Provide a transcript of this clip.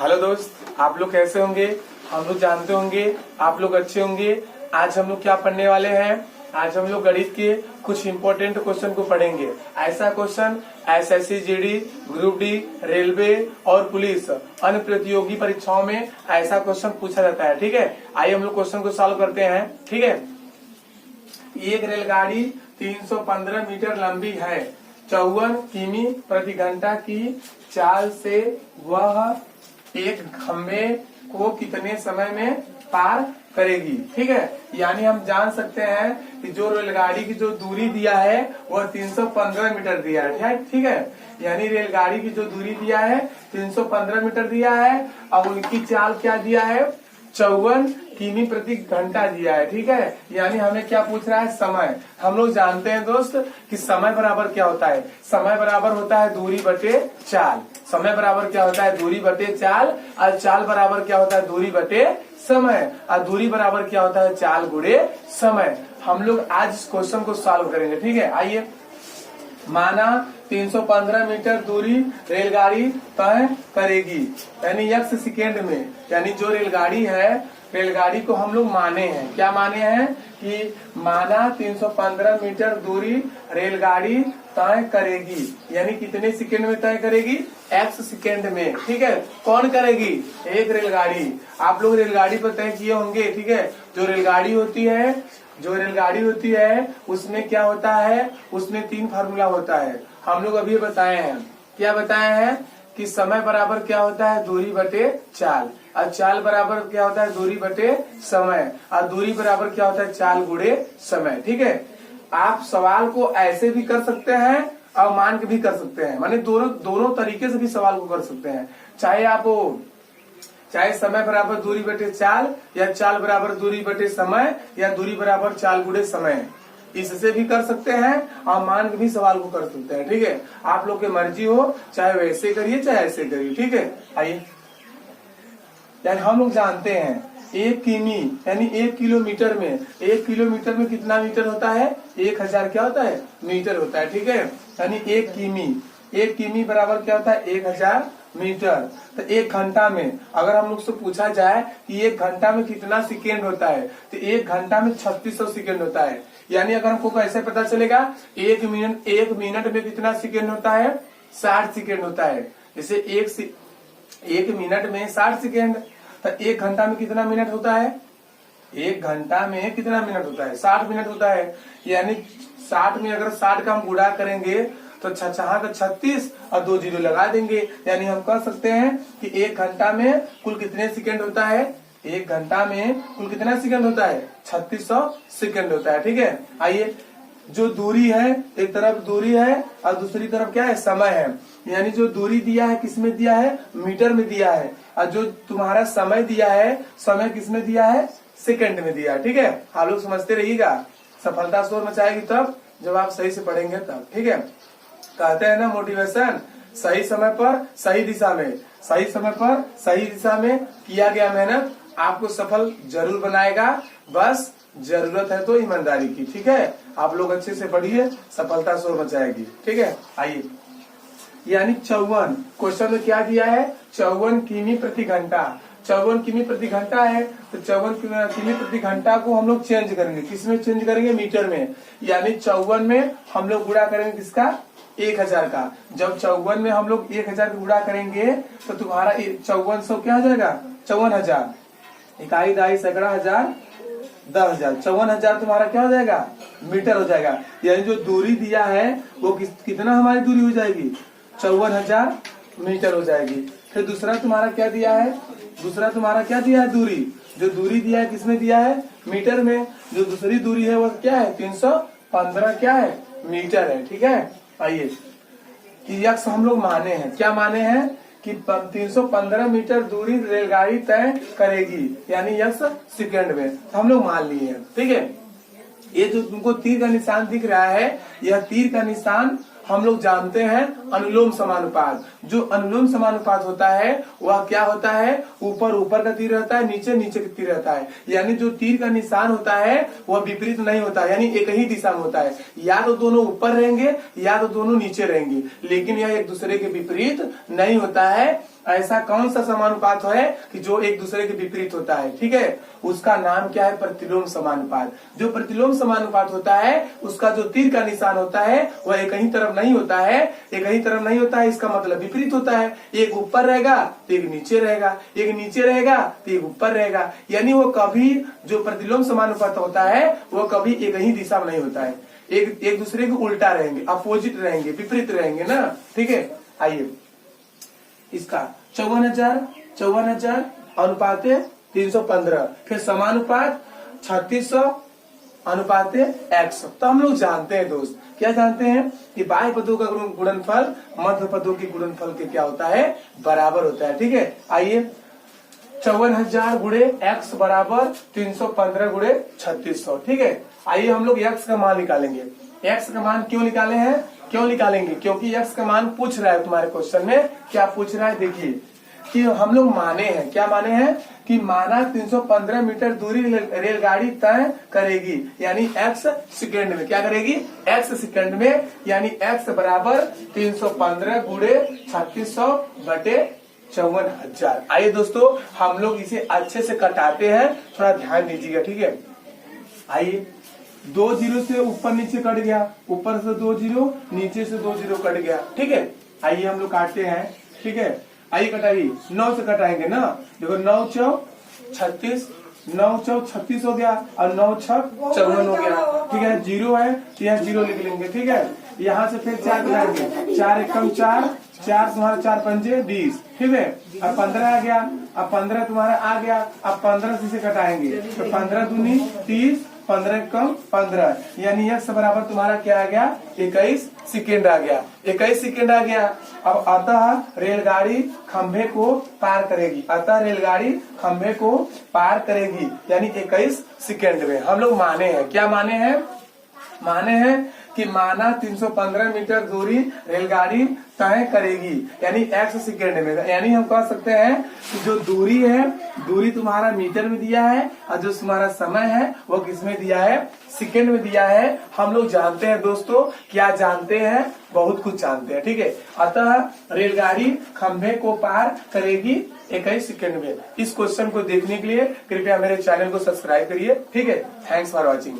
Hello दोस्त, आप लोग कैसे होंगे। हम लोग जानते होंगे आप लोग अच्छे होंगे। आज हम लोग क्या पढ़ने वाले हैं। आज हम लोग गणित के कुछ इम्पोर्टेंट क्वेश्चन को पढ़ेंगे। ऐसा question SSC GD, group D, railway और पुलिस अन्य प्रतियोगी परीक्षाओं में ऐसा क्वेश्चन पूछा जाता है। ठीक है, आइए हम लोग क्वेश्चन को सॉल्व करते हैं। ठीक है, एक रेलगाड़ी 315 मीटर लंबी है। 54 किमी प्रति घंटा की चाल से वह एक खंबे को कितने समय में पार करेगी। ठीक है, यानी हम जान सकते हैं कि जो रेलगाड़ी की जो दूरी दिया है वह 315 मीटर दिया है। ठीक है, यानी रेलगाड़ी की जो दूरी दिया है 315 मीटर दिया है और उनकी चाल क्या दिया है, 54 किमी प्रति घंटा दिया है। ठीक है, यानी हमें क्या पूछ रहा है, समय। हम लोग जानते हैं दोस्त कि समय बराबर क्या होता है, समय बराबर होता है दूरी बटे चाल। समय बराबर क्या होता है, दूरी बटे चाल। और चाल बराबर क्या होता है, दूरी बटे समय। और दूरी बराबर क्या होता है, चाल गुणे समय। हम लोग आज इस क्वेश्चन को सॉल्व करेंगे। ठीक है, आइए। माना 315 मीटर दूरी रेलगाड़ी तय करेगी, यानी x सेकेंड में। यानी जो रेलगाड़ी है, रेलगाड़ी को हम लोग माने हैं, क्या माने हैं कि माना 315 मीटर दूरी रेलगाड़ी तय करेगी, यानी कितने सेकेंड में तय करेगी, x सेकेंड में। ठीक है, कौन करेगी, एक रेलगाड़ी। आप लोग रेलगाड़ी पर तय किए होंगे। ठीक है, जो रेलगाड़ी होती है उसमें क्या होता है, उसमें 3 फार्मूला होता है। हम लोग अभी बताए हैं, क्या बताए हैं कि समय बराबर क्या होता है, दूरी बटे चाल। और चाल बराबर क्या होता है, दूरी बटे समय। और दूरी बराबर क्या होता है, चाल गुणे समय। ठीक है, आप सवाल को ऐसे भी कर सकते हैं और मान के भी कर सकते हैं, माने दोनों तरीके से भी सवाल को कर सकते हैं। चाहे समय बराबर दूरी बटे चाल, या चाल बराबर दूरी बटे समय, या दूरी बराबर चाल गुणे समय, इससे भी कर सकते हैं और मान के भी सवाल को कर सकते हैं। ठीक है, आप लोग की मर्जी हो, चाहे वैसे करिए चाहे ऐसे करिए। ठीक है, आइए। यानी हम लोग जानते हैं 1 किमी यानी 1 किलोमीटर में, 1 किलोमीटर में कितना मीटर होता है, 1000 क्या होता है, मीटर होता है। ठीक है, यानी 1 किमी बराबर क्या होता है, 1000 मीटर। तो 1 घंटा में अगर हम लोग से पूछा जाए कि 1 घंटा में कितना सेकेंड होता है, तो 1 घंटा में 3600 सेकेंड होता है। यानी अगर हमको कैसे पता चलेगा, 1 मिनट में कितना सेकेंड होता है, 60 सेकेंड होता है। जैसे 1 मिनट में 60 सेकेंड, तो 1 घंटा में कितना मिनट होता है, 1 घंटा में कितना मिनट होता है, 60 मिनट होता है। यानी 60 में अगर 60 का हम गुणा करेंगे तो 36 और 2 जीरो लगा देंगे। यानी हम कह सकते हैं कि 1 घंटा में कुल कितने सेकेंड होता है, 1 घंटा में कुल कितना सेकेंड होता है, 3600 सेकेंड होता है। ठीक है, आइए। जो दूरी है, एक तरफ दूरी है और दूसरी तरफ क्या है, समय है। यानी जो दूरी दिया है किसमें दिया है, मीटर में दिया है। और जो तुम्हारा समय दिया है, समय किसमें दिया है, सेकंड में दिया है। ठीक है, आप लोग समझते रहिएगा, सफलता शोर मचाएगी तब जब आप सही से पढ़ेंगे तब। ठीक है, कहते हैं ना मोटिवेशन, सही समय पर सही दिशा में, सही समय पर सही दिशा में किया गया मेहनत आपको सफल जरूर बनाएगा। बस जरूरत है तो ईमानदारी की। ठीक है, आप लोग अच्छे से पढ़िए, सफलता शोर मचाएगी। ठीक है, आइए। यानी 54 क्वेश्चन में क्या दिया है, 54 किमी प्रति घंटा। 54 किमी प्रति घंटा है, तो 54 किमी प्रति घंटा को हम लोग चेंज करेंगे, किसमें चेंज करेंगे, मीटर में। यानी 54 में हम लोग गुणा करेंगे किसका, 1000 का। जब 54 में हम लोग 1000 का गुणा करेंगे तो तुम्हारा 5400 क्या हो जाएगा, 54000। इकाई दहाई सैकड़ा हजार 10,000, 54,000 तुम्हारा क्या हो जाएगा, मीटर हो जाएगा। यानी जो दूरी दिया है वो कितना हमारी दूरी हो जाएगी, 54,000 मीटर हो जाएगी। फिर दूसरा तुम्हारा क्या दिया है, दूरी। जो दूरी दिया है किसमें दिया है, मीटर में। जो दूसरी दूरी है वो क्या है, 315 क्या है, मीटर है। ठीक है, आइए। कि यक्ष हम लोग माने हैं, क्या माने हैं कि 315 मीटर दूरी रेलगाड़ी तय करेगी, यानी यक्ष सेकेंड में। तो हम लोग मान लिए हैं। ठीक है, ये जो तुमको तीर का निशान दिख रहा है, यह तीर का निशान हम लोग जानते हैं अनुलोम समानुपात। जो अनुलोम समानुपात होता है वह क्या होता है, ऊपर का तीर रहता है, नीचे का तीर रहता है। यानी जो तीर का निशान होता है वह विपरीत नहीं होता है, यानी एक ही दिशा में होता है। या तो दोनों ऊपर रहेंगे या तो दोनों नीचे रहेंगे, लेकिन यह एक दूसरे के विपरीत नहीं होता है। ऐसा कौन सा समानुपात है कि जो एक दूसरे के विपरीत होता है, ठीक है, उसका नाम क्या है, प्रतिलोम समानुपात। जो प्रतिलोम समानुपात होता है उसका जो तीर का निशान होता है वह एक ही तरफ नहीं होता है, एक ही तरफ नहीं होता है, इसका मतलब विपरीत होता है। एक ऊपर रहेगा तो एक नीचे रहेगा, एक नीचे रहेगा तो एक ऊपर रहेगा, यानी वो कभी जो प्रतिलोम समानुपात होता है वो कभी एक ही दिशा में नहीं होता है, एक दूसरे के उल्टा रहेंगे, अपोजिट रहेंगे, विपरीत रहेंगे ना, ठीक है। आइए इसका 54,000 अनुपात 315, फिर समानुपात 3600 अनुपात 100। तो हम लोग जानते हैं दोस्त, क्या जानते हैं कि बाह्य पदों का गुणनफल मध्य पदों के गुणनफल के क्या होता है, बराबर होता है, ठीक है। आइए 54,000 गुणे x बराबर 315 गुणे 3600, ठीक है। आइए हम लोग x का मान निकालेंगे। x का मान क्यों निकाले हैं, क्यों निकालेंगे, क्योंकि x का मान पूछ रहा है तुम्हारे क्वेश्चन में। क्या पूछ रहा है, देखिए कि हम लोग माने हैं, क्या माने हैं कि माना 315 मीटर दूरी रेलगाड़ी तय करेगी, यानी x सेकेंड में, क्या करेगी, x सेकेंड में, यानी x बराबर 315 गुणे 3600 बटे 54,000। आइए दोस्तों हम लोग इसे अच्छे से कटाते हैं, थोड़ा ध्यान दीजिएगा, ठीक है। आइए 2 जीरो से ऊपर नीचे कट गया, ऊपर से 2 जीरो, नीचे से 2 जीरो कट गया, ठीक है। आइए हम लोग काटते हैं, ठीक है। आइए कटाइए, 9 से कटाएंगे ना, देखो 9 चौक 36, 9 चौक 36 हो गया और 9 छक 54 हो गया, ठीक है। जीरो है तो यहाँ जीरो लिख लेंगे, ठीक है। यहाँ से फिर 4 कटाएंगे, 4 एकम 4, 4 तुम्हारा 4 पंजे 20, ठीक है। अब 15 आ गया, अब 15 तुम्हारा आ गया, अब 15 से कटाएंगे तो 15 दूनी 30, 15 कम 15, यानी x बराबर तुम्हारा क्या आ गया, 21 सेकेंड आ गया, 21 सेकेंड आ गया। अब अतः रेलगाड़ी खंभे को पार करेगी, अतः रेलगाड़ी खंभे को पार करेगी, यानी 21 सेकेंड में। हम लोग माने हैं, क्या माने हैं, माने हैं कि माना 315 मीटर दूरी रेलगाड़ी तय करेगी, यानी x सेकेंड में, यानी हम कह सकते हैं कि जो दूरी है, दूरी तुम्हारा मीटर में दिया है और जो तुम्हारा समय है वो किस में दिया है, सेकेंड में दिया है। हम लोग जानते हैं दोस्तों, क्या जानते हैं, बहुत कुछ जानते हैं, ठीक है। अतः रेलगाड़ी खंभे को पार करेगी 21 सेकेंड में। इस क्वेश्चन को देखने के लिए कृपया मेरे चैनल को सब्सक्राइब करिए, ठीक है। Thanks for watching.